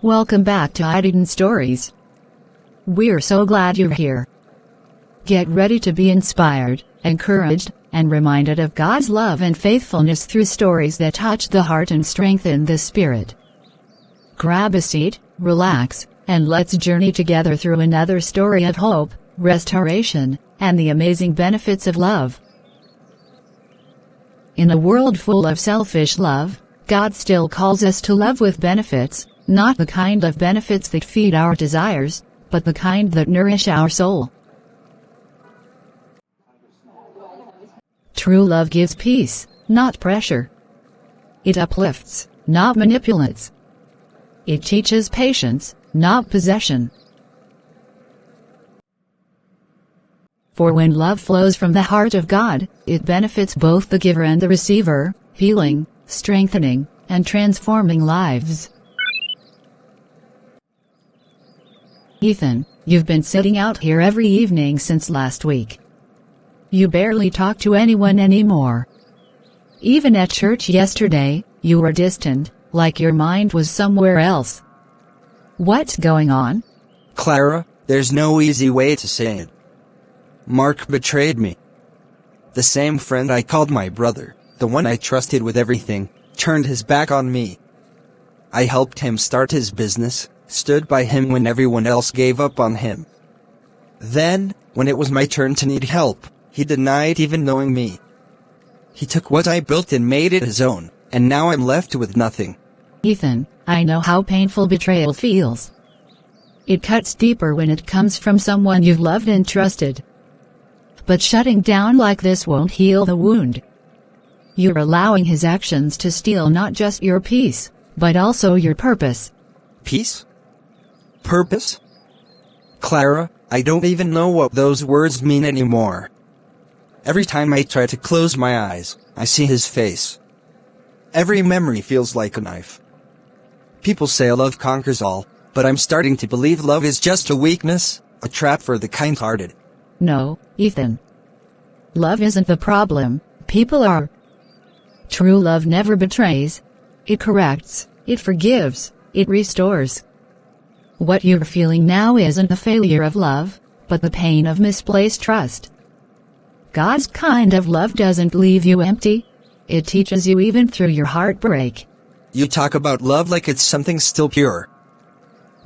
Welcome back to Liberating Stories. We're so glad you're here. Get ready to be inspired, encouraged, and reminded of God's love and faithfulness through stories that touch the heart and strengthen the spirit. Grab a seat, relax, and let's journey together through another story of hope, restoration, and the amazing benefits of love. In a world full of selfish love, God still calls us to love with benefits, not the kind of benefits that feed our desires, but the kind that nourish our soul. True love gives peace, not pressure. It uplifts, not manipulates. It teaches patience, not possession. For when love flows from the heart of God, it benefits both the giver and the receiver, healing, strengthening, and transforming lives. Ethan, you've been sitting out here every evening since last week. You barely talk to anyone anymore. Even at church yesterday, you were distant, like your mind was somewhere else. What's going on? Clara, there's no easy way to say it. Mark betrayed me. The same friend I called my brother, the one I trusted with everything, turned his back on me. I helped him start his business, stood by him when everyone else gave up on him. Then, when it was my turn to need help, he denied even knowing me. He took what I built and made it his own, and now I'm left with nothing. Ethan, I know how painful betrayal feels. It cuts deeper when it comes from someone you've loved and trusted. But shutting down like this won't heal the wound. You're allowing his actions to steal not just your peace, but also your purpose. Peace? Purpose? Clara, I don't even know what those words mean anymore. Every time I try to close my eyes, I see his face. Every memory feels like a knife. People say love conquers all, but I'm starting to believe love is just a weakness, a trap for the kind-hearted. No, Ethan. Love isn't the problem, people are. True love never betrays. It corrects, it forgives, it restores. What you're feeling now isn't the failure of love, but the pain of misplaced trust. God's kind of love doesn't leave you empty. It teaches you even through your heartbreak. You talk about love like it's something still pure.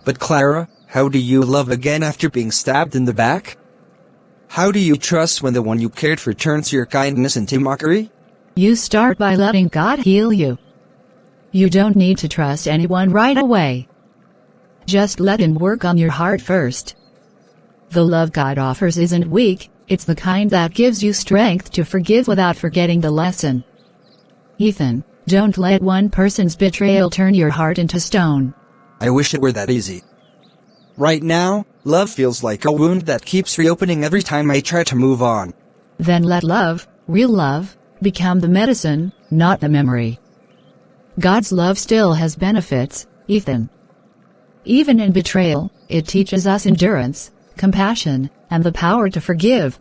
But Clara, how do you love again after being stabbed in the back? How do you trust when the one you cared for turns your kindness into mockery? You start by letting God heal you. You don't need to trust anyone right away. Just let him work on your heart first. The love God offers isn't weak, it's the kind that gives you strength to forgive without forgetting the lesson. Ethan, don't let one person's betrayal turn your heart into stone. I wish it were that easy. Right now, love feels like a wound that keeps reopening every time I try to move on. Then let love, real love, become the medicine, not the memory. God's love still has benefits, Ethan. Even in betrayal, it teaches us endurance, compassion, and the power to forgive.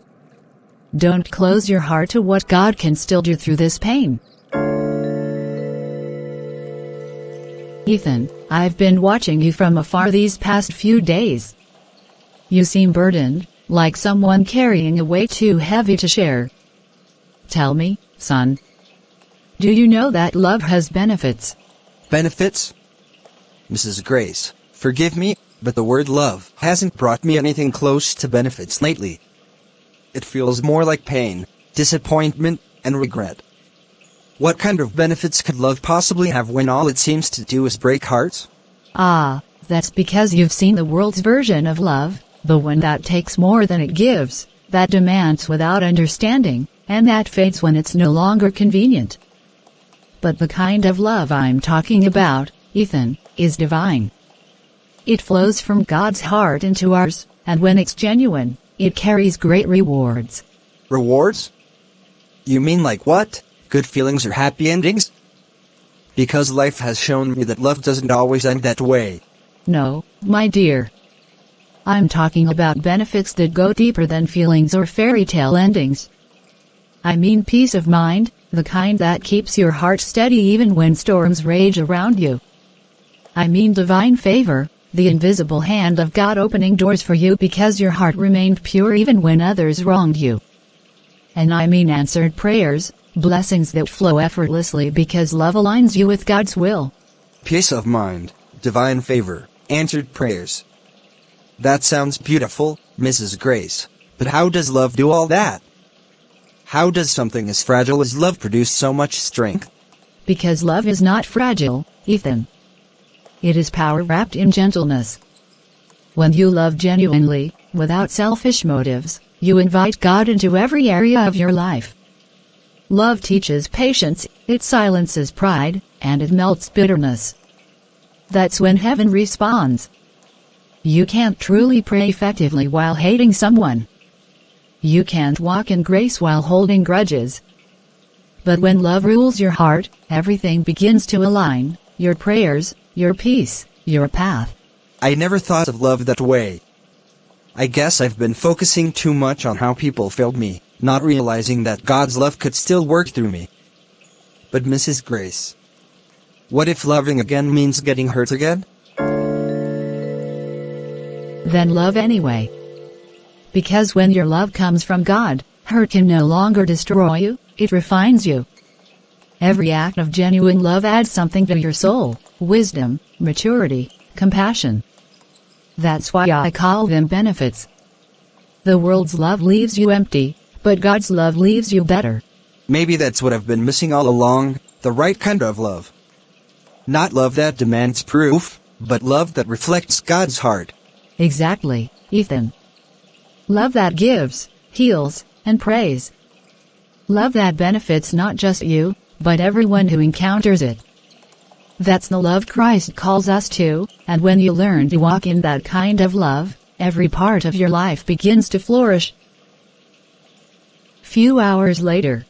Don't close your heart to what God can still do through this pain. Ethan, I've been watching you from afar these past few days. You seem burdened, like someone carrying a weight too heavy to share. Tell me, son. Do you know that love has benefits? Benefits? Mrs. Grace, forgive me, but the word love hasn't brought me anything close to benefits lately. It feels more like pain, disappointment, and regret. What kind of benefits could love possibly have when all it seems to do is break hearts? Ah, that's because you've seen the world's version of love, the one that takes more than it gives, that demands without understanding, and that fades when it's no longer convenient. But the kind of love I'm talking about, Ethan, is divine. It flows from God's heart into ours, and when it's genuine, it carries great rewards. Rewards? You mean like what? Good feelings or happy endings? Because life has shown me that love doesn't always end that way. No, my dear. I'm talking about benefits that go deeper than feelings or fairy tale endings. I mean peace of mind, the kind that keeps your heart steady even when storms rage around you. I mean divine favor, the invisible hand of God opening doors for you because your heart remained pure even when others wronged you. And I mean answered prayers, blessings that flow effortlessly because love aligns you with God's will. Peace of mind, divine favor, answered prayers. That sounds beautiful, Mrs. Grace, but how does love do all that? How does something as fragile as love produce so much strength? Because love is not fragile, Ethan. It is power wrapped in gentleness. When you love genuinely, without selfish motives, you invite God into every area of your life. Love teaches patience, it silences pride, and it melts bitterness. That's when heaven responds. You can't truly pray effectively while hating someone. You can't walk in grace while holding grudges. But when love rules your heart, everything begins to align, your prayers, your peace, your path. I never thought of love that way. I guess I've been focusing too much on how people failed me, not realizing that God's love could still work through me. But Mrs. Grace, what if loving again means getting hurt again? Then love anyway. Because when your love comes from God, hurt can no longer destroy you, it refines you. Every act of genuine love adds something to your soul, wisdom, maturity, compassion. That's why I call them benefits. The world's love leaves you empty, but God's love leaves you better. Maybe that's what I've been missing all along, the right kind of love. Not love that demands proof, but love that reflects God's heart. Exactly, Ethan. Love that gives, heals, and prays. Love that benefits not just you, but everyone who encounters it. That's the love Christ calls us to, and when you learn to walk in that kind of love, every part of your life begins to flourish. Few hours later.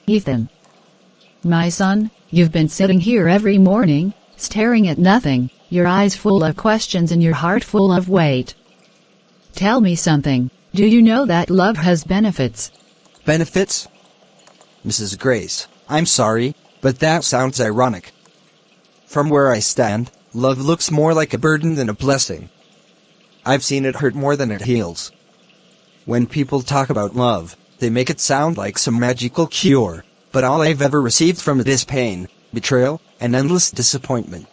Ethan. My son, you've been sitting here every morning, staring at nothing, your eyes full of questions and your heart full of weight. Tell me something, do you know that love has benefits? Benefits? Mrs. Grace, I'm sorry, but that sounds ironic. From where I stand, love looks more like a burden than a blessing. I've seen it hurt more than it heals. When people talk about love, they make it sound like some magical cure, but all I've ever received from it is pain, betrayal, and endless disappointment.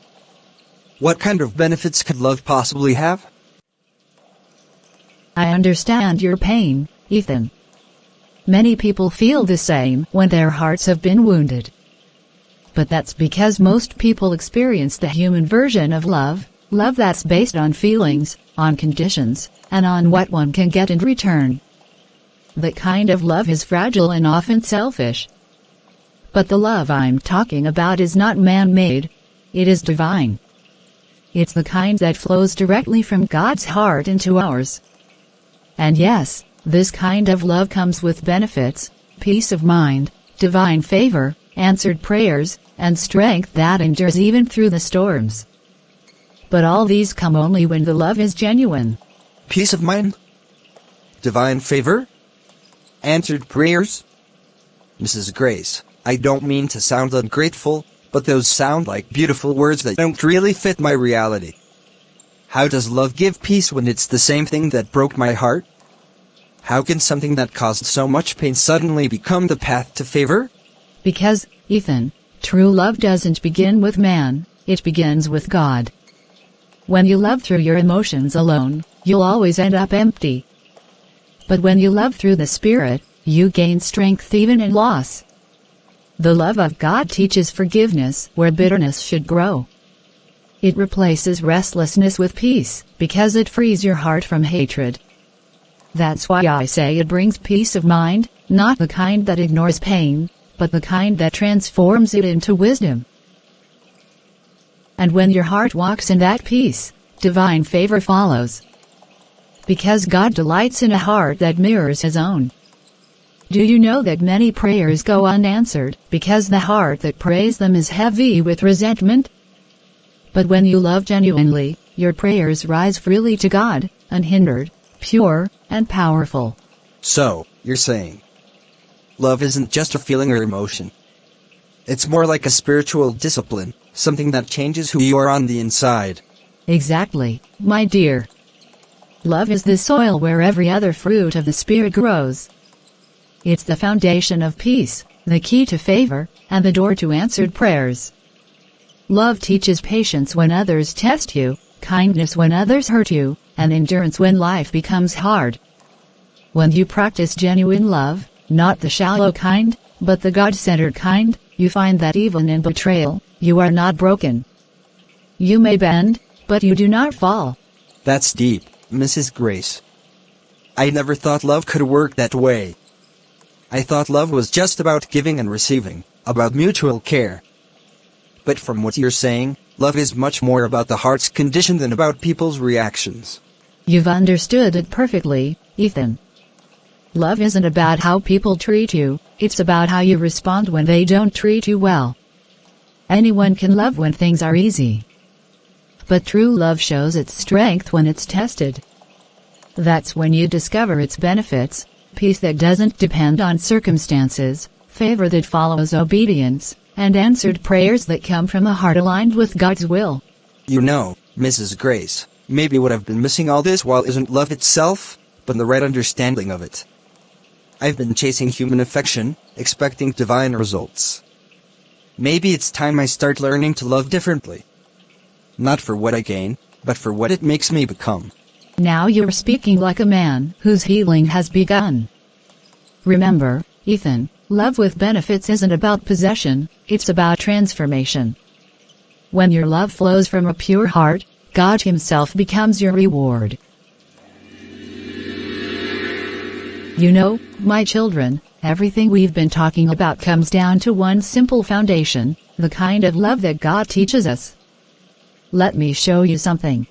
What kind of benefits could love possibly have? I understand your pain, Ethan. Many people feel the same when their hearts have been wounded. But that's because most people experience the human version of love, love that's based on feelings, on conditions, and on what one can get in return. That kind of love is fragile and often selfish. But the love I'm talking about is not man-made. It is divine. It's the kind that flows directly from God's heart into ours. And yes, this kind of love comes with benefits, peace of mind, divine favor, answered prayers, and strength that endures even through the storms. But all these come only when the love is genuine. Peace of mind? Divine favor? Answered prayers? Mrs. Grace, I don't mean to sound ungrateful, but those sound like beautiful words that don't really fit my reality. How does love give peace when it's the same thing that broke my heart? How can something that caused so much pain suddenly become the path to favor? Because, Ethan, true love doesn't begin with man, it begins with God. When you love through your emotions alone, you'll always end up empty. But when you love through the Spirit, you gain strength even in loss. The love of God teaches forgiveness where bitterness should grow. It replaces restlessness with peace, because it frees your heart from hatred. That's why I say it brings peace of mind, not the kind that ignores pain, but the kind that transforms it into wisdom. And when your heart walks in that peace, divine favor follows. Because God delights in a heart that mirrors His own. Do you know that many prayers go unanswered, because the heart that prays them is heavy with resentment? But when you love genuinely, your prayers rise freely to God, unhindered, pure, and powerful. So, you're saying, love isn't just a feeling or emotion. It's more like a spiritual discipline, something that changes who you are on the inside. Exactly, my dear. Love is the soil where every other fruit of the Spirit grows. It's the foundation of peace, the key to favor, and the door to answered prayers. Love teaches patience when others test you, kindness when others hurt you, and endurance when life becomes hard. When you practice genuine love, not the shallow kind, but the God-centered kind, you find that even in betrayal, you are not broken. You may bend, but you do not fall. That's deep, Mrs. Grace. I never thought love could work that way. I thought love was just about giving and receiving, about mutual care. But from what you're saying, love is much more about the heart's condition than about people's reactions. You've understood it perfectly, Ethan. Love isn't about how people treat you, it's about how you respond when they don't treat you well. Anyone can love when things are easy. But true love shows its strength when it's tested. That's when you discover its benefits, peace that doesn't depend on circumstances, favor that follows obedience, and answered prayers that come from a heart aligned with God's will. You know, Mrs. Grace, maybe what I've been missing all this while isn't love itself, but the right understanding of it. I've been chasing human affection, expecting divine results. Maybe it's time I start learning to love differently. Not for what I gain, but for what it makes me become. Now you're speaking like a man whose healing has begun. Remember, Ethan, love with benefits isn't about possession, it's about transformation. When your love flows from a pure heart, God Himself becomes your reward. You know, my children, everything we've been talking about comes down to one simple foundation, the kind of love that God teaches us. Let me show you something.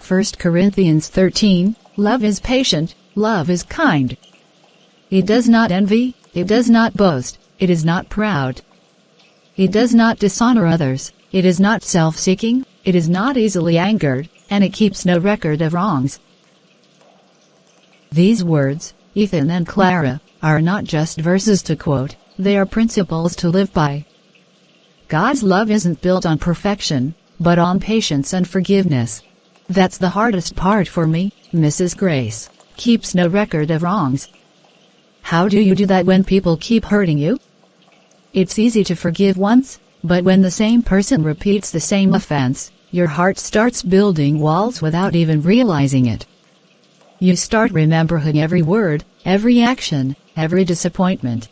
1 Corinthians 13, love is patient, love is kind. It does not envy, it does not boast, it is not proud. It does not dishonor others, it is not self-seeking, it is not easily angered, and it keeps no record of wrongs. These words, Ethan and Clara, are not just verses to quote, they are principles to live by. God's love isn't built on perfection, but on patience and forgiveness. That's the hardest part for me, Mrs. Grace. Keeps no record of wrongs. How do you do that when people keep hurting you? It's easy to forgive once, but when the same person repeats the same offense, your heart starts building walls without even realizing it. You start remembering every word, every action, every disappointment.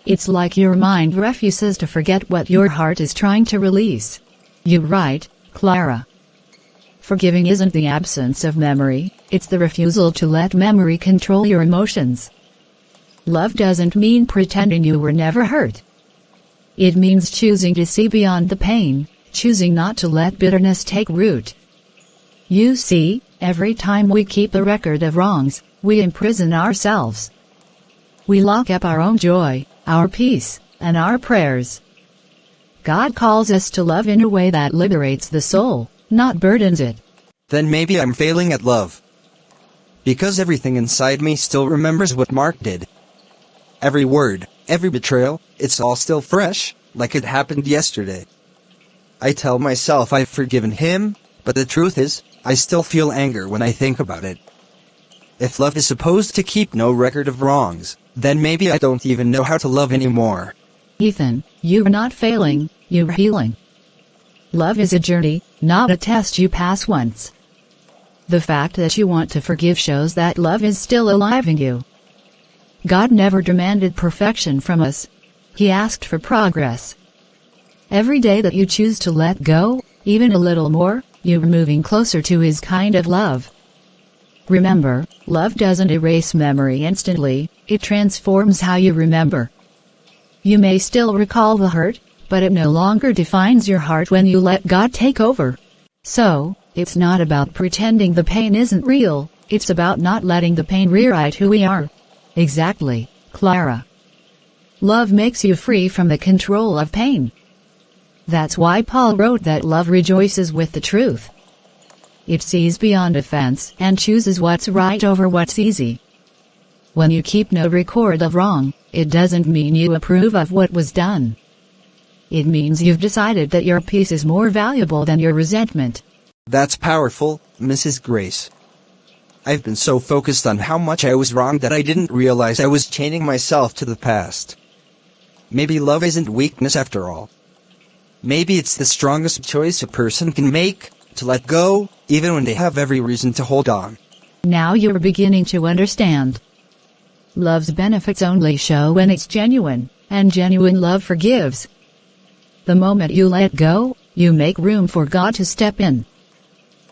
It's like your mind refuses to forget what your heart is trying to release. You're right, Clara. Forgiving isn't the absence of memory, it's the refusal to let memory control your emotions. Love doesn't mean pretending you were never hurt. It means choosing to see beyond the pain, choosing not to let bitterness take root. You see, every time we keep a record of wrongs, we imprison ourselves. We lock up our own joy, our peace, and our prayers. God calls us to love in a way that liberates the soul, not burdens it. Then maybe I'm failing at love. Because everything inside me still remembers what Mark did. Every word, every betrayal, it's all still fresh, like it happened yesterday. I tell myself I've forgiven him, but the truth is, I still feel anger when I think about it. If love is supposed to keep no record of wrongs, then maybe I don't even know how to love anymore. Ethan, you're not failing, you're healing. Love is a journey, not a test you pass once. The fact that you want to forgive shows that love is still alive in you. God never demanded perfection from us. He asked for progress. Every day that you choose to let go, even a little more, you're moving closer to His kind of love. Remember, love doesn't erase memory instantly, it transforms how you remember. You may still recall the hurt, but it no longer defines your heart when you let God take over. So, it's not about pretending the pain isn't real, it's about not letting the pain rewrite who we are. Exactly, Clara. Love makes you free from the control of pain. That's why Paul wrote that love rejoices with the truth. It sees beyond offense and chooses what's right over what's easy. When you keep no record of wrong, it doesn't mean you approve of what was done. It means you've decided that your peace is more valuable than your resentment. That's powerful, Mrs. Grace. I've been so focused on how much I was wrong that I didn't realize I was chaining myself to the past. Maybe love isn't weakness after all. Maybe it's the strongest choice a person can make, to let go, even when they have every reason to hold on. Now you're beginning to understand. Love's benefits only show when it's genuine, and genuine love forgives. The moment you let go, you make room for God to step in.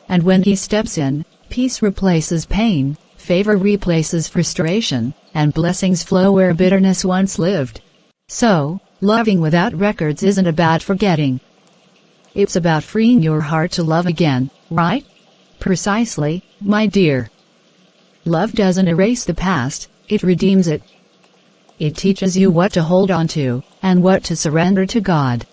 And when He steps in, peace replaces pain, favor replaces frustration, and blessings flow where bitterness once lived. So, loving without records isn't about forgetting. It's about freeing your heart to love again, right? Precisely, my dear. Love doesn't erase the past, it redeems it. It teaches you what to hold on to, and what to surrender to God.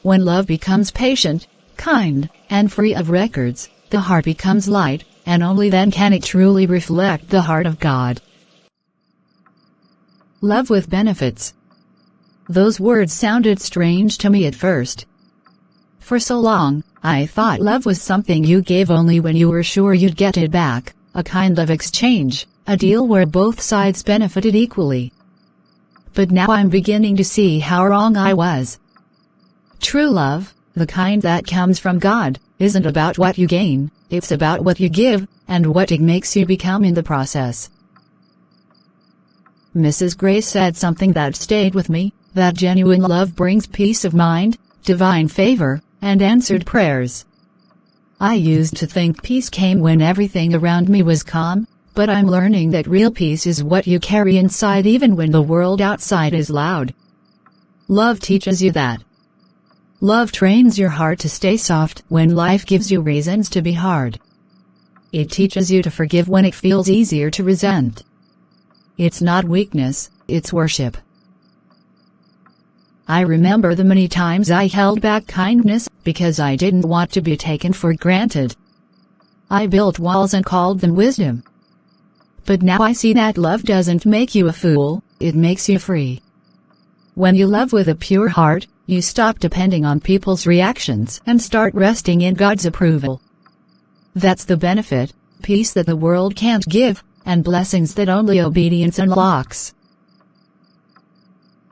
When love becomes patient, kind, and free of records, the heart becomes light, and only then can it truly reflect the heart of God. Love with benefits. Those words sounded strange to me at first. For so long, I thought love was something you gave only when you were sure you'd get it back, a kind of exchange, a deal where both sides benefited equally. But now I'm beginning to see how wrong I was. True love, the kind that comes from God, isn't about what you gain, it's about what you give, and what it makes you become in the process. Mrs. Grace said something that stayed with me, that genuine love brings peace of mind, divine favor, and answered prayers. I used to think peace came when everything around me was calm, but I'm learning that real peace is what you carry inside even when the world outside is loud. Love teaches you that. Love trains your heart to stay soft when life gives you reasons to be hard. It teaches you to forgive when it feels easier to resent. It's not weakness, it's worship. I remember the many times I held back kindness because I didn't want to be taken for granted. I built walls and called them wisdom. But now I see that love doesn't make you a fool, it makes you free. When you love with a pure heart, you stop depending on people's reactions and start resting in God's approval. That's the benefit, peace that the world can't give, and blessings that only obedience unlocks.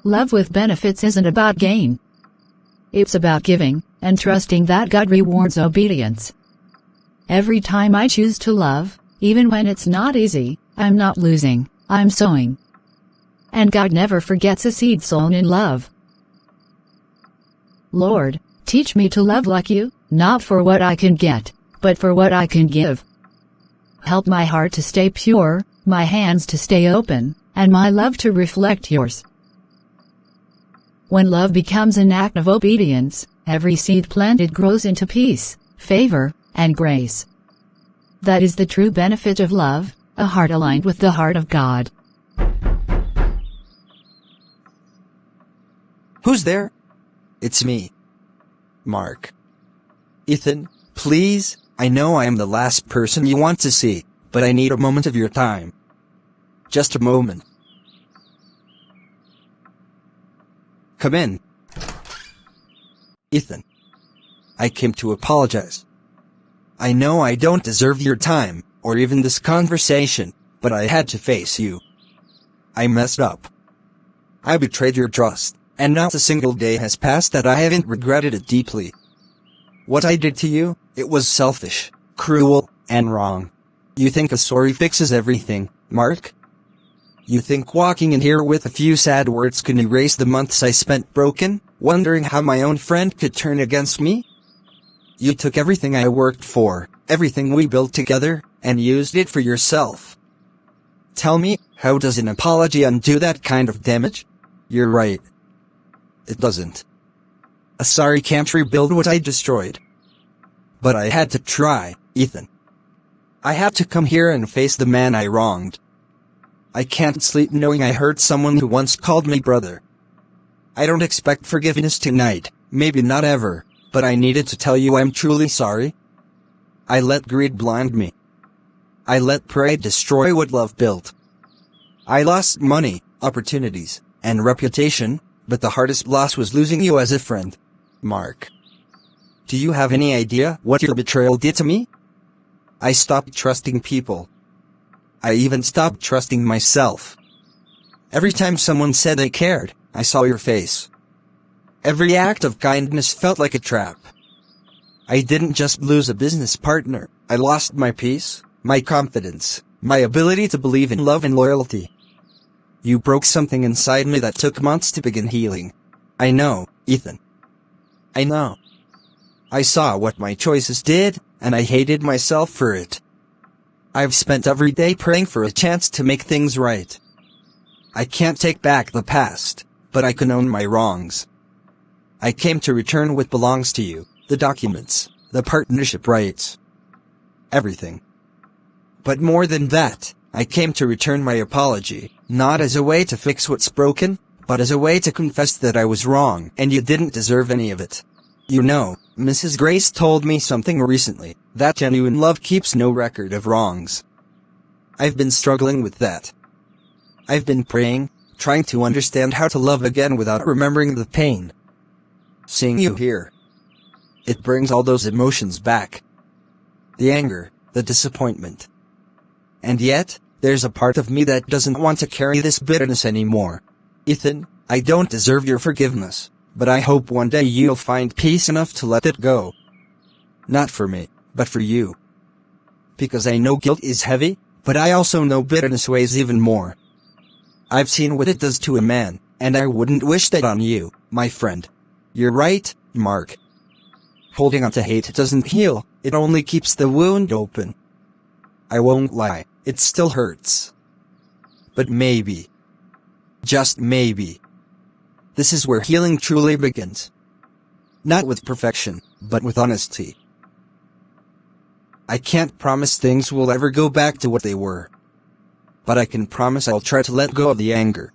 Love with benefits isn't about gain. It's about giving, and trusting that God rewards obedience. Every time I choose to love, even when it's not easy, I'm not losing, I'm sowing. And God never forgets a seed sown in love. Lord, teach me to love like you, not for what I can get, but for what I can give. Help my heart to stay pure, my hands to stay open, and my love to reflect yours. When love becomes an act of obedience, every seed planted grows into peace, favor, and grace. That is the true benefit of love, a heart aligned with the heart of God. Who's there? It's me. Mark. Ethan, please, I know I am the last person you want to see, but I need a moment of your time. Just a moment. Come in. Ethan. I came to apologize. I know I don't deserve your time, or even this conversation, but I had to face you. I messed up. I betrayed your trust, and not a single day has passed that I haven't regretted it deeply. What I did to you, it was selfish, cruel, and wrong. You think a sorry fixes everything, Mark? You think walking in here with a few sad words can erase the months I spent broken, wondering how my own friend could turn against me? You took everything I worked for, everything we built together, and used it for yourself. Tell me, how does an apology undo that kind of damage? You're right. It doesn't. A sorry can't rebuild what I destroyed. But I had to try, Ethan. I had to come here and face the man I wronged. I can't sleep knowing I hurt someone who once called me brother. I don't expect forgiveness tonight, maybe not ever, but I needed to tell you I'm truly sorry. I let greed blind me. I let pride destroy what love built. I lost money, opportunities, and reputation, but the hardest loss was losing you as a friend. Mark. Do you have any idea what your betrayal did to me? I stopped trusting people. I even stopped trusting myself. Every time someone said they cared, I saw your face. Every act of kindness felt like a trap. I didn't just lose a business partner, I lost my peace, my confidence, my ability to believe in love and loyalty. You broke something inside me that took months to begin healing. I know, Ethan. I know. I saw what my choices did, and I hated myself for it. I've spent every day praying for a chance to make things right. I can't take back the past, but I can own my wrongs. I came to return what belongs to you, the documents, the partnership rights. Everything. But more than that, I came to return my apology, not as a way to fix what's broken, but as a way to confess that I was wrong and you didn't deserve any of it. You know, Mrs. Grace told me something recently, that genuine love keeps no record of wrongs. I've been struggling with that. I've been praying, trying to understand how to love again without remembering the pain. Seeing you here, it brings all those emotions back. The anger, the disappointment. And yet, there's a part of me that doesn't want to carry this bitterness anymore. Ethan, I don't deserve your forgiveness, but I hope one day you'll find peace enough to let it go. Not for me, but for you. Because I know guilt is heavy, but I also know bitterness weighs even more. I've seen what it does to a man, and I wouldn't wish that on you, my friend. You're right, Mark. Holding on to hate doesn't heal, it only keeps the wound open. I won't lie, it still hurts. But maybe, just maybe, this is where healing truly begins. Not with perfection, but with honesty. I can't promise things will ever go back to what they were. But I can promise I'll try to let go of the anger.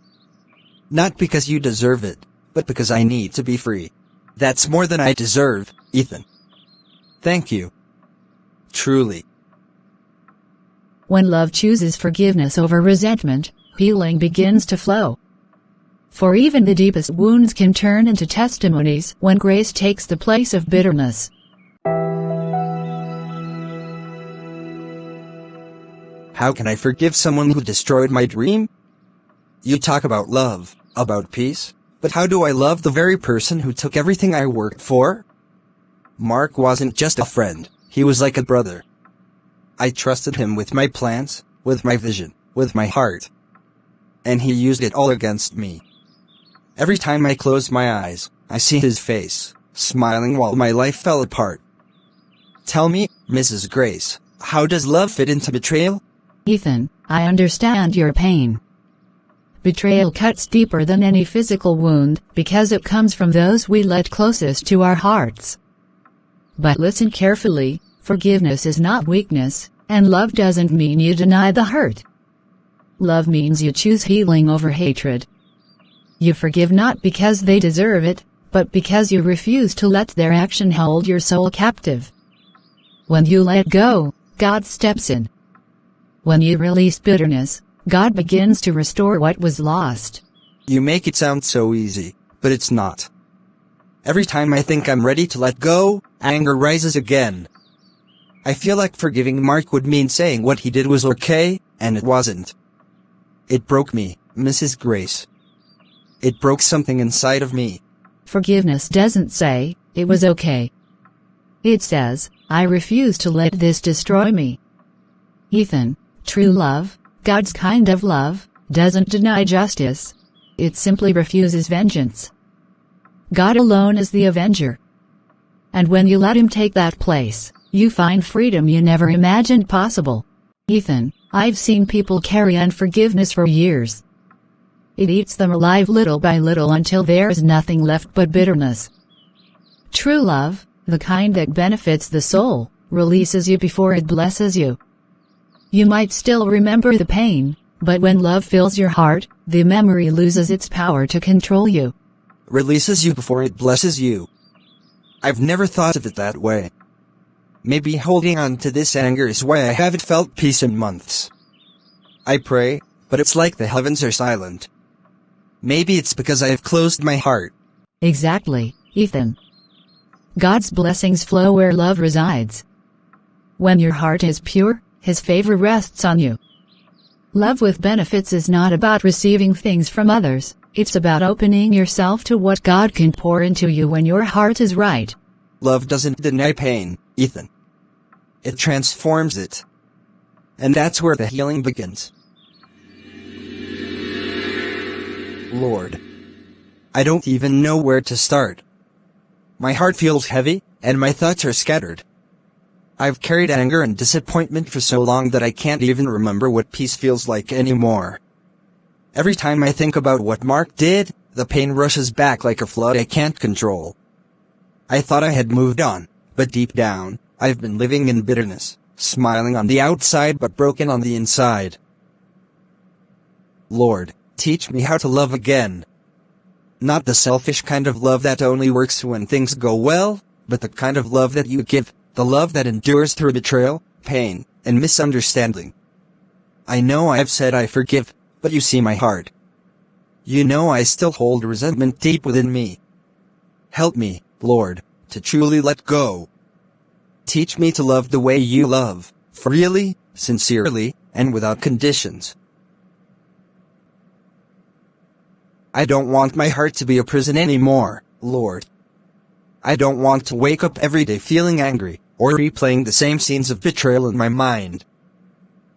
Not because you deserve it, but because I need to be free. That's more than I deserve, Ethan. Thank you. Truly. When love chooses forgiveness over resentment, healing begins to flow. For even the deepest wounds can turn into testimonies when grace takes the place of bitterness. How can I forgive someone who destroyed my dream? You talk about love, about peace, but how do I love the very person who took everything I worked for? Mark wasn't just a friend, he was like a brother. I trusted him with my plans, with my vision, with my heart. And he used it all against me. Every time I close my eyes, I see his face, smiling while my life fell apart. Tell me, Mrs. Grace, how does love fit into betrayal? Ethan, I understand your pain. Betrayal cuts deeper than any physical wound because it comes from those we let closest to our hearts. But listen carefully, forgiveness is not weakness, and love doesn't mean you deny the hurt. Love means you choose healing over hatred. You forgive not because they deserve it, but because you refuse to let their action hold your soul captive. When you let go, God steps in. When you release bitterness, God begins to restore what was lost. You make it sound so easy, but it's not. Every time I think I'm ready to let go, anger rises again. I feel like forgiving Mark would mean saying what he did was okay, and it wasn't. It broke me, Mrs. Grace. It broke something inside of me. Forgiveness doesn't say, it was okay. It says, I refuse to let this destroy me. Ethan, true love, God's kind of love, doesn't deny justice. It simply refuses vengeance. God alone is the avenger. And when you let him take that place, you find freedom you never imagined possible. Ethan, I've seen people carry unforgiveness for years. It eats them alive little by little until there's nothing left but bitterness. True love, the kind that benefits the soul, releases you before it blesses you. You might still remember the pain, but when love fills your heart, the memory loses its power to control you. Releases you before it blesses you. I've never thought of it that way. Maybe holding on to this anger is why I haven't felt peace in months. I pray, but it's like the heavens are silent. Maybe it's because I have closed my heart. Exactly, Ethan. God's blessings flow where love resides. When your heart is pure, His favor rests on you. Love with benefits is not about receiving things from others, it's about opening yourself to what God can pour into you when your heart is right. Love doesn't deny pain, Ethan. It transforms it. And that's where the healing begins. Lord, I don't even know where to start. My heart feels heavy, and my thoughts are scattered. I've carried anger and disappointment for so long that I can't even remember what peace feels like anymore. Every time I think about what Mark did, the pain rushes back like a flood I can't control. I thought I had moved on, but deep down, I've been living in bitterness, smiling on the outside but broken on the inside. Lord, teach me how to love again. Not the selfish kind of love that only works when things go well, but the kind of love that you give. The love that endures through betrayal, pain, and misunderstanding. I know I've said I forgive, but you see my heart. You know I still hold resentment deep within me. Help me, Lord, to truly let go. Teach me to love the way you love, freely, sincerely, and without conditions. I don't want my heart to be a prison anymore, Lord. I don't want to wake up every day feeling angry, or replaying the same scenes of betrayal in my mind.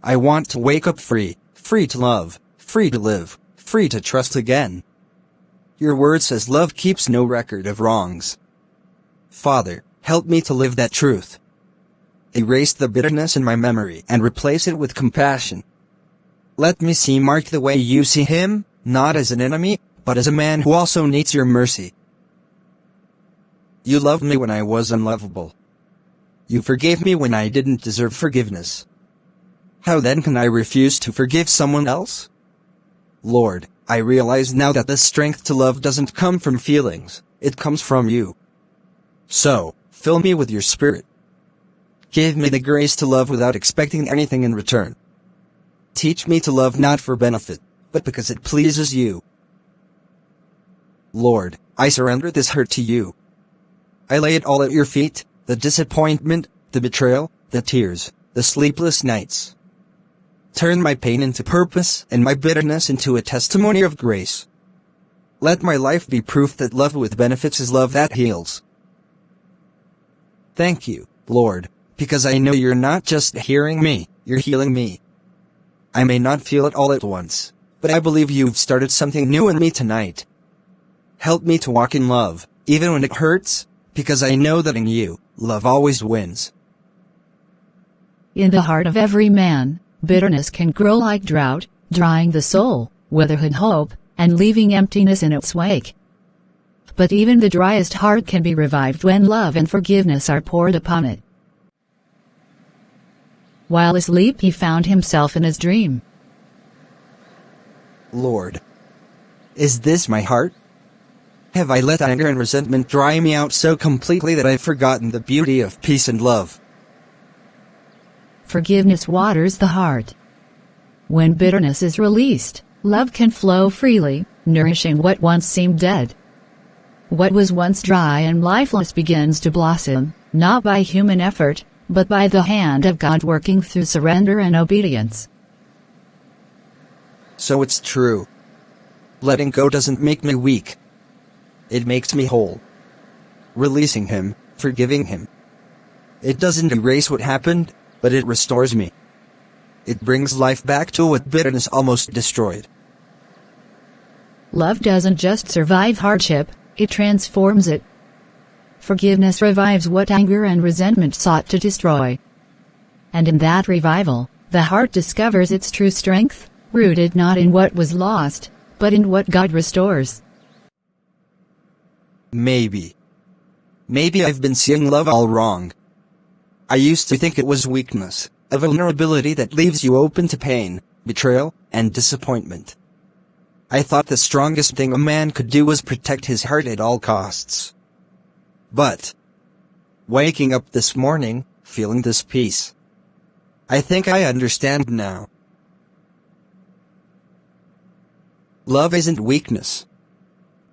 I want to wake up free to love, free to live, free to trust again. Your word says love keeps no record of wrongs. Father, help me to live that truth. Erase the bitterness in my memory and replace it with compassion. Let me see Mark the way you see him, not as an enemy, but as a man who also needs your mercy. You loved me when I was unlovable. You forgave me when I didn't deserve forgiveness. How then can I refuse to forgive someone else? Lord, I realize now that the strength to love doesn't come from feelings, it comes from you. So, fill me with your Spirit. Give me the grace to love without expecting anything in return. Teach me to love not for benefit, but because it pleases you. Lord, I surrender this hurt to you. I lay it all at your feet. The disappointment, the betrayal, the tears, the sleepless nights. Turn my pain into purpose and my bitterness into a testimony of grace. Let my life be proof that love with benefits is love that heals. Thank you, Lord, because I know you're not just hearing me, you're healing me. I may not feel it all at once, but I believe you've started something new in me tonight. Help me to walk in love, even when it hurts, because I know that in you, love always wins. In the heart of every man, bitterness can grow like drought, drying the soul, withering hope, and leaving emptiness in its wake. But even the driest heart can be revived when love and forgiveness are poured upon it. While asleep, he found himself in his dream. Lord, is this my heart? Have I let anger and resentment dry me out so completely that I've forgotten the beauty of peace and love? Forgiveness waters the heart. When bitterness is released, love can flow freely, nourishing what once seemed dead. What was once dry and lifeless begins to blossom, not by human effort, but by the hand of God working through surrender and obedience. So it's true. Letting go doesn't make me weak. It makes me whole. Releasing him, forgiving him. It doesn't erase what happened, but it restores me. It brings life back to what bitterness almost destroyed. Love doesn't just survive hardship, it transforms it. Forgiveness revives what anger and resentment sought to destroy. And in that revival, the heart discovers its true strength, rooted not in what was lost, but in what God restores. Maybe I've been seeing love all wrong. I used to think it was weakness, a vulnerability that leaves you open to pain, betrayal, and disappointment. I thought the strongest thing a man could do was protect his heart at all costs. But, waking up this morning, feeling this peace, I think I understand now. Love isn't weakness.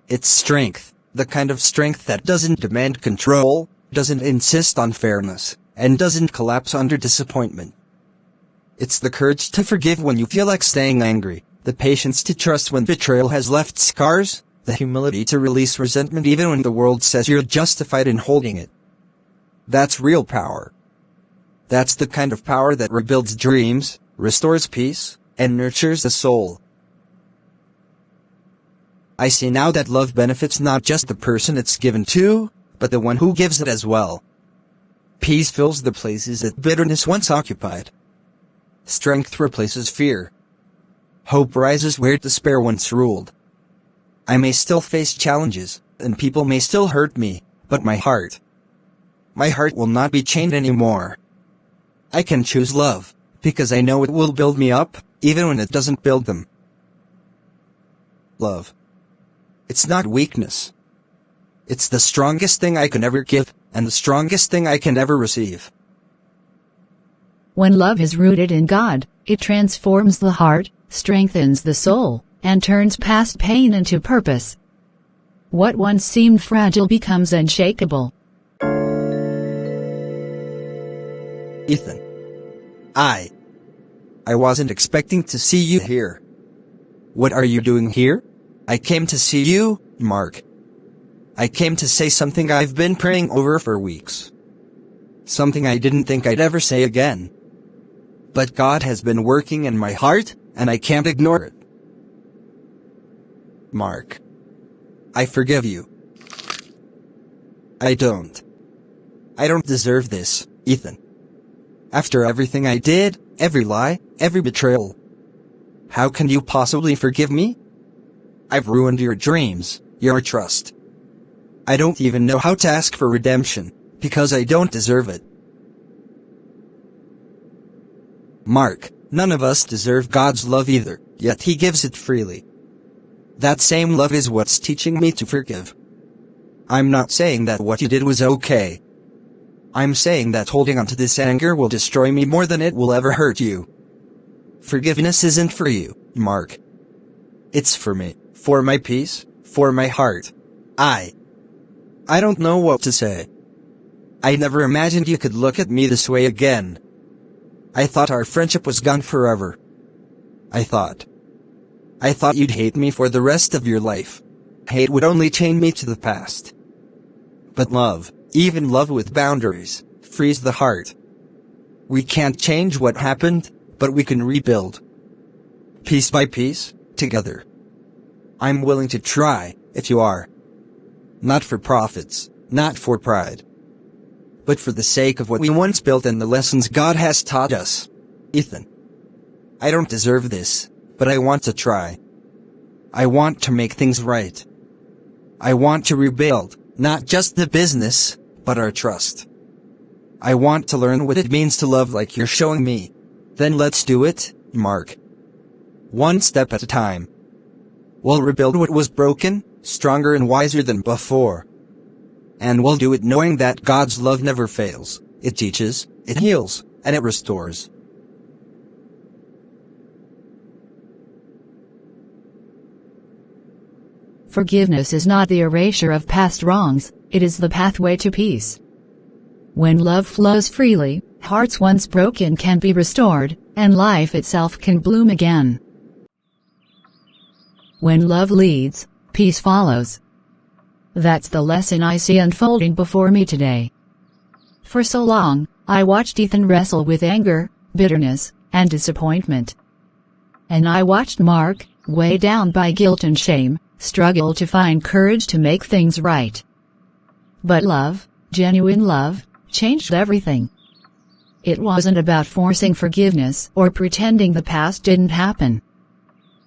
It's strength, the kind of strength that doesn't demand control, doesn't insist on fairness, and doesn't collapse under disappointment. It's the courage to forgive when you feel like staying angry, the patience to trust when betrayal has left scars, the humility to release resentment even when the world says you're justified in holding it. That's real power. That's the kind of power that rebuilds dreams, restores peace, and nurtures the soul. I see now that love benefits not just the person it's given to, but the one who gives it as well. Peace fills the places that bitterness once occupied. Strength replaces fear. Hope rises where despair once ruled. I may still face challenges, and people may still hurt me, but my heart will not be chained anymore. I can choose love, because I know it will build me up, even when it doesn't build them. Love. It's not weakness. It's the strongest thing I can ever give, and the strongest thing I can ever receive. When love is rooted in God, it transforms the heart, strengthens the soul, and turns past pain into purpose. What once seemed fragile becomes unshakable. Ethan. I wasn't expecting to see you here. What are you doing here? I came to see you, Mark. I came to say something I've been praying over for weeks. Something I didn't think I'd ever say again. But God has been working in my heart, and I can't ignore it. Mark. I forgive you. I don't deserve this, Ethan. After everything I did, every lie, every betrayal. How can you possibly forgive me? I've ruined your dreams, your trust. I don't even know how to ask for redemption, because I don't deserve it. Mark, none of us deserve God's love either, yet He gives it freely. That same love is what's teaching me to forgive. I'm not saying that what you did was okay. I'm saying that holding on to this anger will destroy me more than it will ever hurt you. Forgiveness isn't for you, Mark. It's for me, for my peace, for my heart. I don't know what to say. I never imagined you could look at me this way again. I thought our friendship was gone forever. I thought you'd hate me for the rest of your life. Hate would only chain me to the past. But love, even love with boundaries, frees the heart. We can't change what happened, but we can rebuild. Piece by piece, together. I'm willing to try, if you are. Not for profits, not for pride, but for the sake of what we once built and the lessons God has taught us. Ethan. I don't deserve this, but I want to try. I want to make things right. I want to rebuild, not just the business, but our trust. I want to learn what it means to love like you're showing me. Then let's do it, Mark. One step at a time. We'll rebuild what was broken, stronger and wiser than before. And we'll do it knowing that God's love never fails. It teaches, it heals, and it restores. Forgiveness is not the erasure of past wrongs, it is the pathway to peace. When love flows freely, hearts once broken can be restored, and life itself can bloom again. When love leads, peace follows. That's the lesson I see unfolding before me today. For so long, I watched Ethan wrestle with anger, bitterness, and disappointment. And I watched Mark, weighed down by guilt and shame, struggle to find courage to make things right. But love, genuine love, changed everything. It wasn't about forcing forgiveness or pretending the past didn't happen.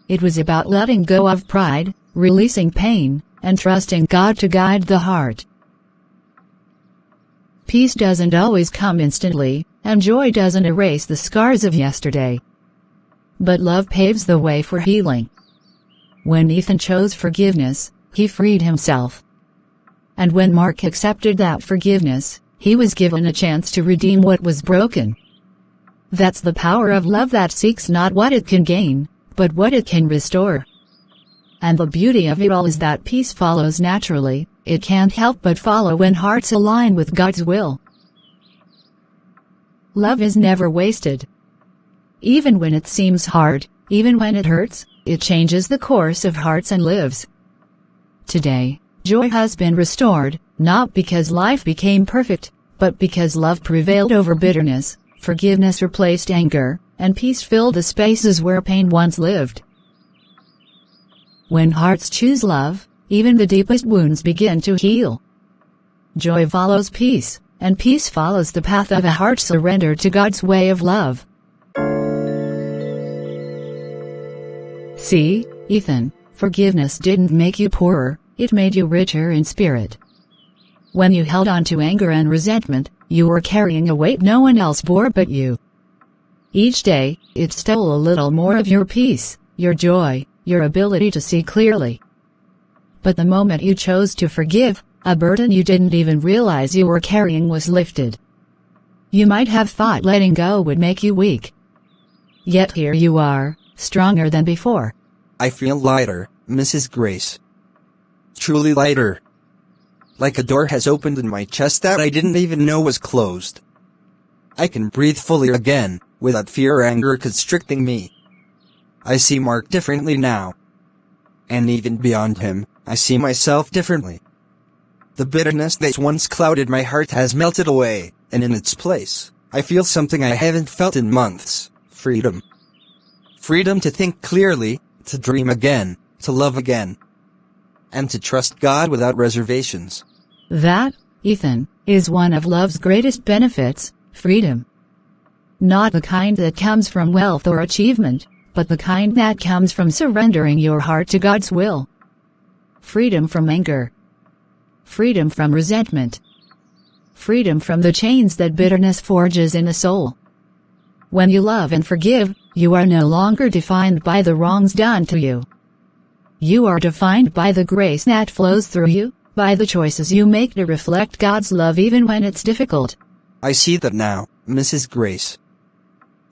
It was about letting go of pride, releasing pain, and trusting God to guide the heart. Peace doesn't always come instantly, and joy doesn't erase the scars of yesterday. But love paves the way for healing. When Ethan chose forgiveness, he freed himself. And when Mark accepted that forgiveness, he was given a chance to redeem what was broken. That's the power of love that seeks not what it can gain, but what it can restore. And the beauty of it all is that peace follows naturally. It can't help but follow when hearts align with God's will. Love is never wasted. Even when it seems hard, even when it hurts, it changes the course of hearts and lives. Today, joy has been restored, not because life became perfect, but because love prevailed over bitterness, forgiveness replaced anger, and peace filled the spaces where pain once lived. When hearts choose love, even the deepest wounds begin to heal. Joy follows peace, and peace follows the path of a heart surrendered to God's way of love. See, Ethan, forgiveness didn't make you poorer, it made you richer in spirit. When you held on to anger and resentment, you were carrying a weight no one else bore but you. Each day, it stole a little more of your peace, your joy, your ability to see clearly. But the moment you chose to forgive, a burden you didn't even realize you were carrying was lifted. You might have thought letting go would make you weak. Yet here you are, stronger than before. I feel lighter, Mrs. Grace. Truly lighter. Like a door has opened in my chest that I didn't even know was closed. I can breathe fully again, without fear or anger constricting me. I see Mark differently now. And even beyond him, I see myself differently. The bitterness that once clouded my heart has melted away, and in its place, I feel something I haven't felt in months: freedom. Freedom to think clearly, to dream again, to love again, and to trust God without reservations. That, Ethan, is one of love's greatest benefits, freedom. Not the kind that comes from wealth or achievement, but the kind that comes from surrendering your heart to God's will. Freedom from anger. Freedom from resentment. Freedom from the chains that bitterness forges in the soul. When you love and forgive, you are no longer defined by the wrongs done to you. You are defined by the grace that flows through you, by the choices you make to reflect God's love even when it's difficult. I see that now, Mrs. Grace.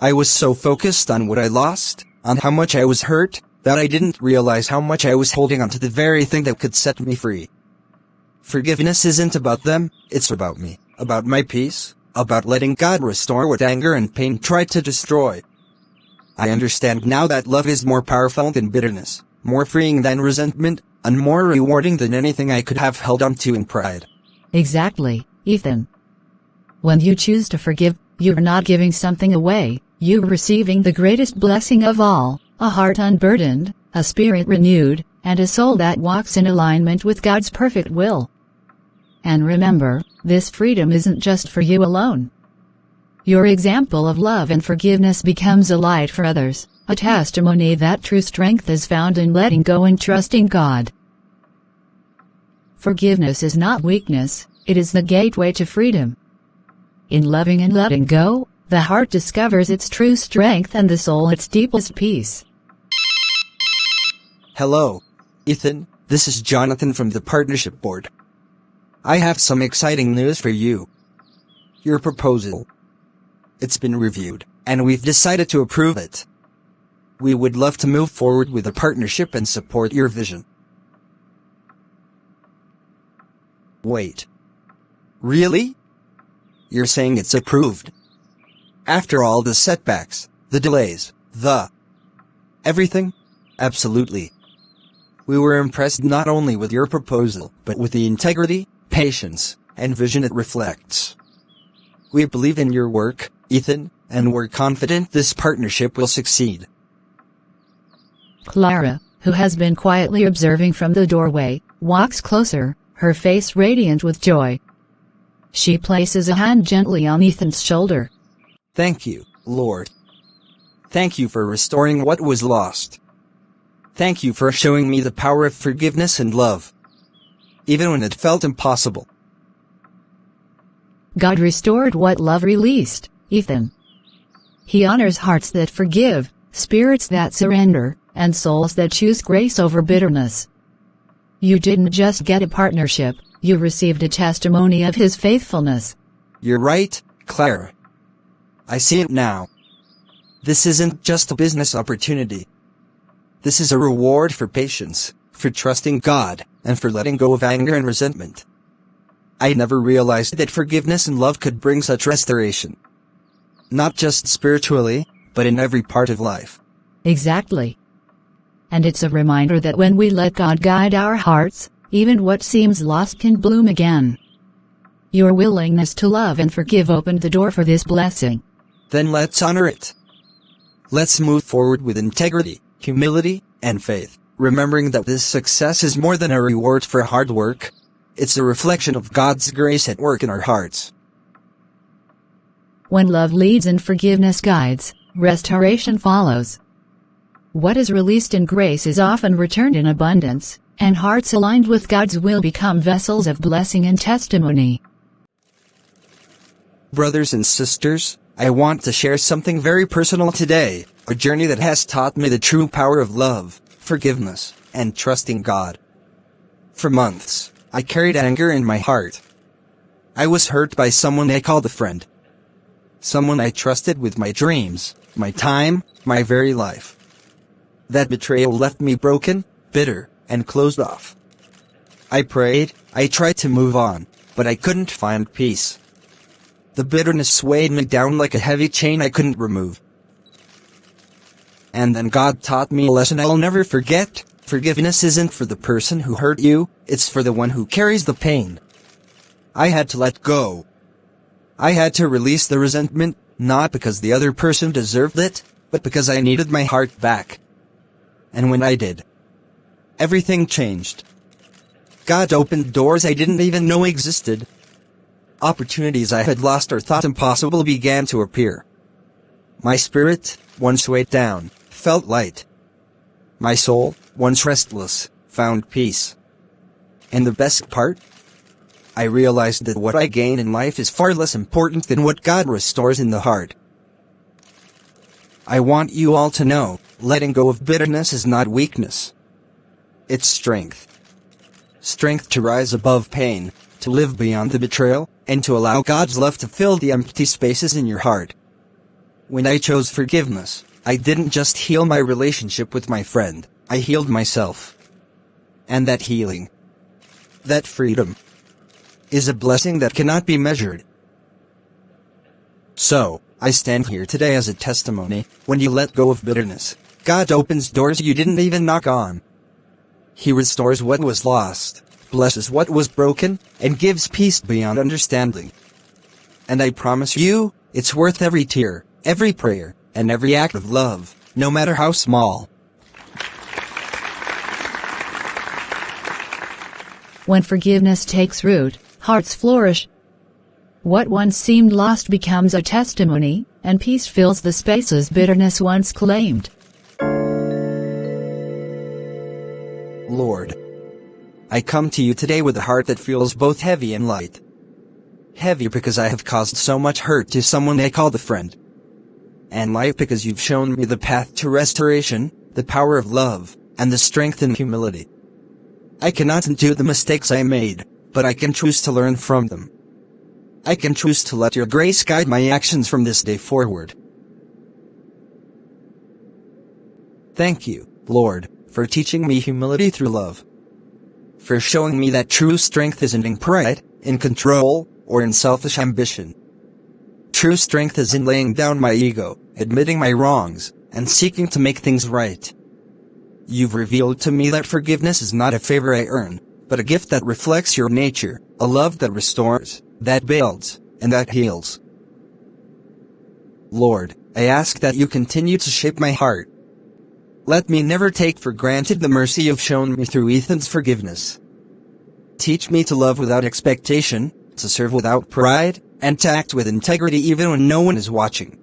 I was so focused on what I lost, on how much I was hurt, that I didn't realize how much I was holding on to the very thing that could set me free. Forgiveness isn't about them, it's about me, about my peace, about letting God restore what anger and pain tried to destroy. I understand now that love is more powerful than bitterness, more freeing than resentment, and more rewarding than anything I could have held on to in pride. Exactly, Ethan. When you choose to forgive, you're not giving something away, you're receiving the greatest blessing of all, a heart unburdened, a spirit renewed, and a soul that walks in alignment with God's perfect will. And remember, this freedom isn't just for you alone. Your example of love and forgiveness becomes a light for others, a testimony that true strength is found in letting go and trusting God. Forgiveness is not weakness, it is the gateway to freedom. In loving and letting go, the heart discovers its true strength and the soul its deepest peace. Hello, Ethan, this is Jonathan from the Partnership Board. I have some exciting news for you. Your proposal. It's been reviewed, and we've decided to approve it. We would love to move forward with a partnership and support your vision. Wait. Really? You're saying it's approved? After all the setbacks, the delays, everything? Absolutely. We were impressed not only with your proposal, but with the integrity, patience, and vision it reflects. We believe in your work, Ethan, and we're confident this partnership will succeed. Clara, who has been quietly observing from the doorway, walks closer, her face radiant with joy. She places a hand gently on Ethan's shoulder. Thank you, Lord. Thank you for restoring what was lost. Thank you for showing me the power of forgiveness and love, even when it felt impossible. God restored what love released, Ethan. He honors hearts that forgive, spirits that surrender, and souls that choose grace over bitterness. You didn't just get a partnership, you received a testimony of His faithfulness. You're right, Clara. I see it now. This isn't just a business opportunity. This is a reward for patience, for trusting God, and for letting go of anger and resentment. I never realized that forgiveness and love could bring such restoration. Not just spiritually, but in every part of life. Exactly. And it's a reminder that when we let God guide our hearts, even what seems lost can bloom again. Your willingness to love and forgive opened the door for this blessing. Then let's honor it. Let's move forward with integrity, humility, and faith, remembering that this success is more than a reward for hard work. It's a reflection of God's grace at work in our hearts. When love leads and forgiveness guides, restoration follows. What is released in grace is often returned in abundance, and hearts aligned with God's will become vessels of blessing and testimony. Brothers and sisters, I want to share something very personal today, a journey that has taught me the true power of love, forgiveness, and trusting God. For months, I carried anger in my heart. I was hurt by someone I called a friend. Someone I trusted with my dreams, my time, my very life. That betrayal left me broken, bitter, and closed off. I prayed, I tried to move on, but I couldn't find peace. The bitterness swayed me down like a heavy chain I couldn't remove. And then God taught me a lesson I'll never forget. Forgiveness isn't for the person who hurt you, it's for the one who carries the pain. I had to let go. I had to release the resentment, not because the other person deserved it, but because I needed my heart back. And when I did, everything changed. God opened doors I didn't even know existed. Opportunities I had lost or thought impossible began to appear. My spirit, once weighed down, felt light. My soul, once restless, found peace. And the best part? I realized that what I gain in life is far less important than what God restores in the heart. I want you all to know, letting go of bitterness is not weakness. It's strength. Strength to rise above pain, to live beyond the betrayal, and to allow God's love to fill the empty spaces in your heart. When I chose forgiveness, I didn't just heal my relationship with my friend, I healed myself. And that healing, that freedom, is a blessing that cannot be measured. So, I stand here today as a testimony. When you let go of bitterness, God opens doors you didn't even knock on. He restores what was lost, blesses what was broken, and gives peace beyond understanding. And I promise you, it's worth every tear, every prayer, and every act of love, no matter how small. When forgiveness takes root, hearts flourish. What once seemed lost becomes a testimony, and peace fills the spaces bitterness once claimed. Lord, I come to you today with a heart that feels both heavy and light. Heavy because I have caused so much hurt to someone I called a friend. And light because you've shown me the path to restoration, the power of love, and the strength in humility. I cannot undo the mistakes I made, but I can choose to learn from them. I can choose to let your grace guide my actions from this day forward. Thank you, Lord, for teaching me humility through love. For showing me that true strength isn't in pride, in control, or in selfish ambition. True strength is in laying down my ego, admitting my wrongs, and seeking to make things right. You've revealed to me that forgiveness is not a favor I earn, but a gift that reflects your nature, a love that restores, that builds, and that heals. Lord, I ask that you continue to shape my heart. Let me never take for granted the mercy you've shown me through Ethan's forgiveness. Teach me to love without expectation, to serve without pride, and to act with integrity even when no one is watching.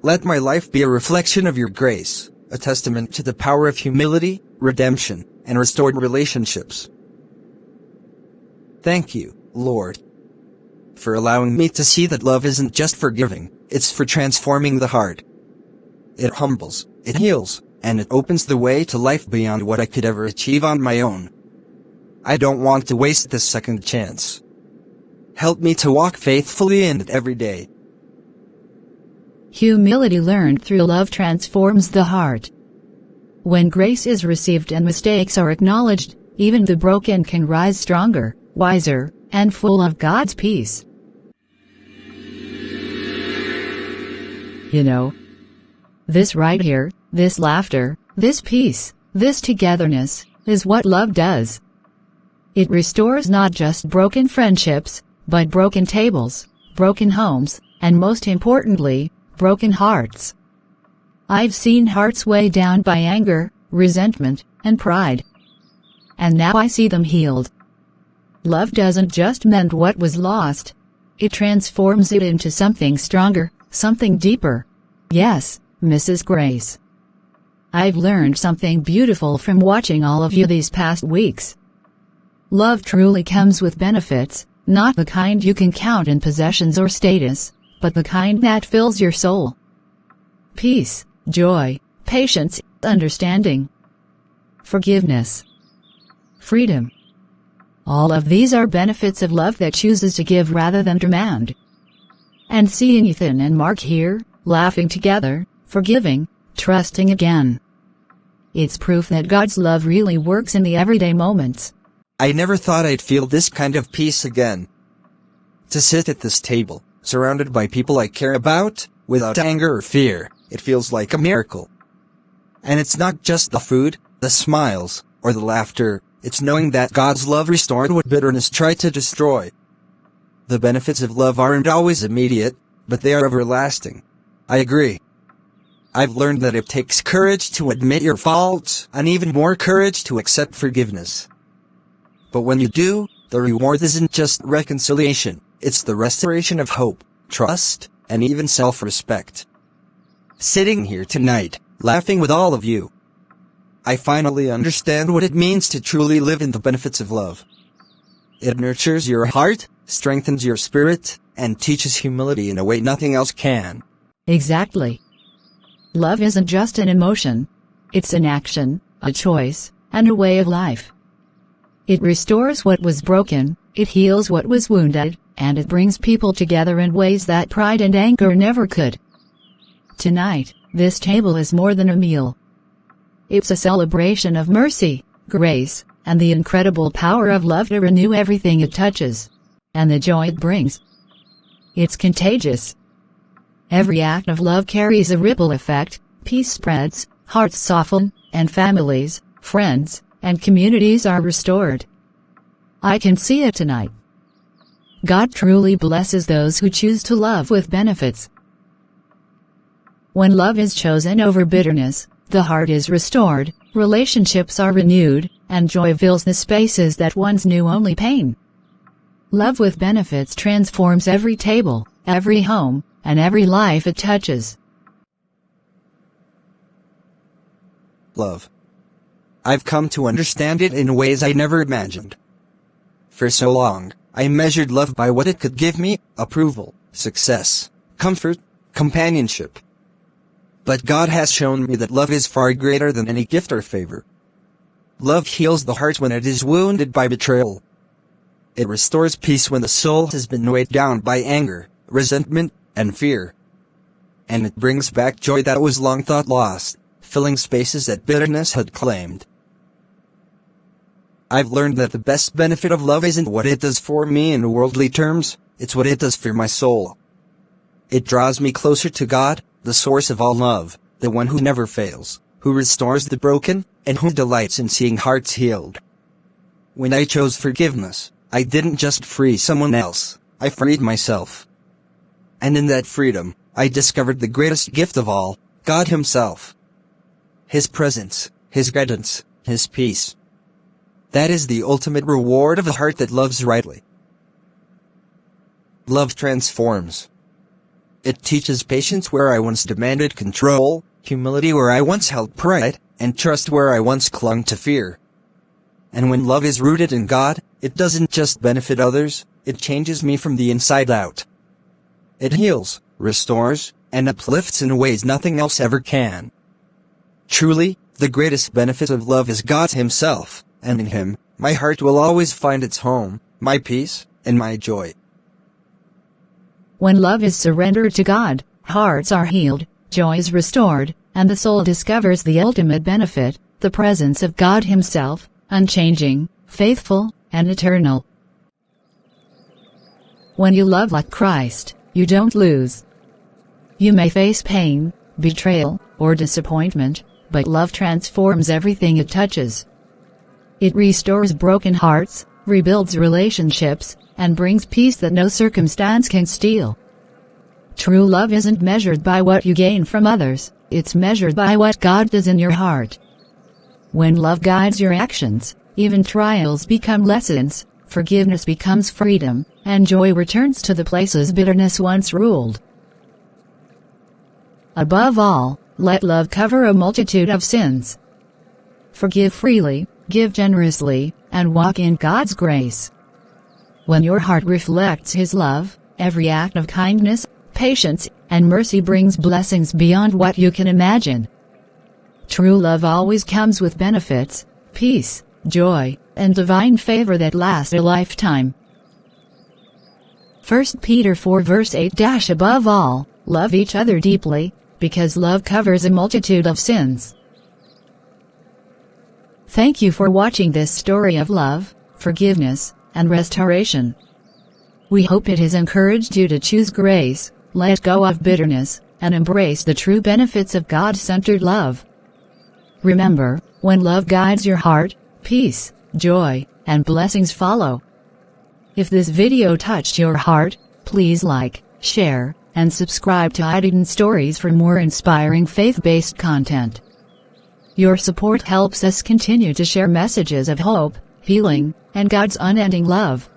Let my life be a reflection of your grace, a testament to the power of humility, redemption, and restored relationships. Thank you, Lord, for allowing me to see that love isn't just for giving, it's for transforming the heart. It humbles, it heals, and it opens the way to life beyond what I could ever achieve on my own. I don't want to waste this second chance. Help me to walk faithfully in it every day. Humility learned through love transforms the heart. When grace is received and mistakes are acknowledged, even the broken can rise stronger, wiser, and full of God's peace. You know, this right here, this laughter, this peace, this togetherness, is what love does. It restores not just broken friendships, but broken tables, broken homes, and most importantly, broken hearts. I've seen hearts weighed down by anger, resentment, and pride. And now I see them healed. Love doesn't just mend what was lost. It transforms it into something stronger, something deeper. Yes, Mrs. Grace. I've learned something beautiful from watching all of you these past weeks. Love truly comes with benefits, not the kind you can count in possessions or status, but the kind that fills your soul. Peace, joy, patience, understanding, forgiveness, freedom. All of these are benefits of love that chooses to give rather than demand. And seeing Ethan and Mark here, laughing together, forgiving, trusting again. It's proof that God's love really works in the everyday moments. I never thought I'd feel this kind of peace again. To sit at this table, surrounded by people I care about, without anger or fear, it feels like a miracle. And it's not just the food, the smiles, or the laughter, it's knowing that God's love restored what bitterness tried to destroy. The benefits of love aren't always immediate, but they are everlasting. I agree. I've learned that it takes courage to admit your faults, and even more courage to accept forgiveness. But when you do, the reward isn't just reconciliation, it's the restoration of hope, trust, and even self-respect. Sitting here tonight, laughing with all of you, I finally understand what it means to truly live in the benefits of love. It nurtures your heart, strengthens your spirit, and teaches humility in a way nothing else can. Exactly. Love isn't just an emotion. It's an action, a choice, and a way of life. It restores what was broken, it heals what was wounded, and it brings people together in ways that pride and anger never could. Tonight, this table is more than a meal. It's a celebration of mercy, grace, and the incredible power of love to renew everything it touches. And the joy it brings. It's contagious. Every act of love carries a ripple effect, peace spreads, hearts soften, and families, friends, and communities are restored. I can see it tonight. God truly blesses those who choose to love with benefits. When love is chosen over bitterness, the heart is restored, relationships are renewed, and joy fills the spaces that once knew only pain. Love with benefits transforms every table, every home, and every life it touches. Love. I've come to understand it in ways I never imagined. For so long, I measured love by what it could give me: approval, success, comfort, companionship. But God has shown me that love is far greater than any gift or favor. Love heals the heart when it is wounded by betrayal. It restores peace when the soul has been weighed down by anger, resentment, and fear. And it brings back joy that was long thought lost, filling spaces that bitterness had claimed. I've learned that the best benefit of love isn't what it does for me in worldly terms, it's what it does for my soul. It draws me closer to God, the source of all love, the one who never fails, who restores the broken, and who delights in seeing hearts healed. When I chose forgiveness, I didn't just free someone else, I freed myself. And in that freedom, I discovered the greatest gift of all, God Himself. His presence, His guidance, His peace. That is the ultimate reward of a heart that loves rightly. Love transforms. It teaches patience where I once demanded control, humility where I once held pride, and trust where I once clung to fear. And when love is rooted in God, it doesn't just benefit others, it changes me from the inside out. It heals, restores, and uplifts in ways nothing else ever can. Truly, the greatest benefit of love is God Himself, and in Him, my heart will always find its home, my peace, and my joy. When love is surrendered to God, hearts are healed, joy is restored, and the soul discovers the ultimate benefit, the presence of God Himself, unchanging, faithful, and eternal. When you love like Christ, you don't lose. You may face pain, betrayal, or disappointment, but love transforms everything it touches. It restores broken hearts, rebuilds relationships, and brings peace that no circumstance can steal. True love isn't measured by what you gain from others, it's measured by what God does in your heart. When love guides your actions, even trials become lessons, forgiveness becomes freedom, and joy returns to the places bitterness once ruled. Above all, let love cover a multitude of sins. Forgive freely, give generously, and walk in God's grace. When your heart reflects His love, every act of kindness, patience, and mercy brings blessings beyond what you can imagine. True love always comes with benefits, peace, joy, and divine favor that last a lifetime. 1 Peter 4 verse 8 Above all, love each other deeply, because love covers a multitude of sins. Thank you for watching this story of love, forgiveness, and restoration. We hope it has encouraged you to choose grace, let go of bitterness, and embrace the true benefits of God-centered love. Remember, when love guides your heart, peace, joy, and blessings follow. If this video touched your heart, please like, share, and subscribe to Liberating Stories for more inspiring faith-based content. Your support helps us continue to share messages of hope, healing, and God's unending love.